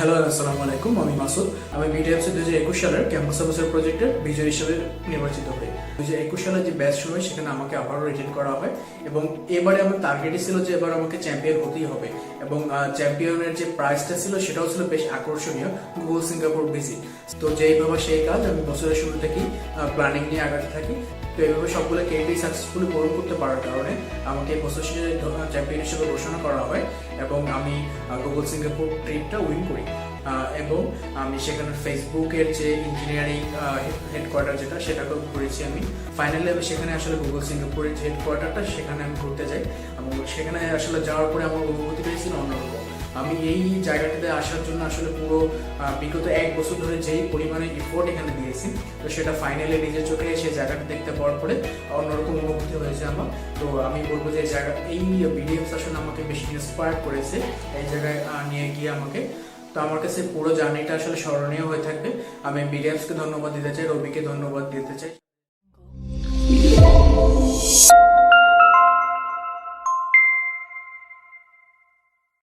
Hello আসসালামু আলাইকুম, আমি মাসুদ। আমি বিটিএমসি 2021 সালের ক্যাম্পাস অফিসার প্রজেক্টের বিজয় হিসেবে নির্বাচিত হই। 2021 সালে যে ব্যাচ শুরু হয় সেখানে আমাকে আবারও রিটেন করা হয় এবং এবারে আমার টার্গেটই ছিল যে এবার আমাকে চ্যাম্পিয়ন হতেই হবে এবং চ্যাম্পিয়নের যে প্রাইজটা ছিল সেটাও ছিল বেশ আকর্ষণীয়, গুগল সিঙ্গাপুর ভিজিট। তো যেইভাবে সেই কাজ আমি বছরের শুরু থেকেই প্ল্যানিং নিয়ে আগাতে থাকি। তো এইভাবে সবগুলো কেটি সাকসেসফুলি পূরণ করতে পারার কারণে আমাকে এই বছর শেষে চ্যাম্পিয়ন হিসেবে ঘোষণা করা হয় এবং আমি গুগল সিঙ্গাপুর ট্রিপটা উইন করি। এবং আমি সেখানে ফেসবুকের যে ইঞ্জিনিয়ারিং হেডকোয়ার্টার যেটা সেটাকেও ঘুরেছি আমি। ফাইনালি আমি সেখানে আসলে গুগল সিঙ্গাপুরের যে হেডকোয়ার্টারটা সেখানে আমি ঘুরতে যাই এবং সেখানে আসলে যাওয়ার পরে আমার অনুভূতি পেয়েছিল অন্যরকম। আমি এই জায়গাটাতে আসার জন্য আসলে পুরো বিগত 1 বছর ধরে যেই পরিমাণে এফোর্ট এখানে দিয়েছি, তো সেটা ফাইনালি নিজের চোখে সেই জায়গাটা দেখতে পাওয়ার পরে অন্যরকম অনুভূতি হয়েছে আমার। তো আমি বলবো যে এই বিডিএমস আসলে আমাকে বেশি ইন্সপায়ার করেছে এই জায়গায় নিয়ে গিয়ে আমাকে। তো আমার কাছে পুরো জার্নিটা আসলে স্মরণীয় হয়ে থাকবে। আমি বিডিএমসকে ধন্যবাদ দিতে চাই, রবিকে ধন্যবাদ দিতে চাই।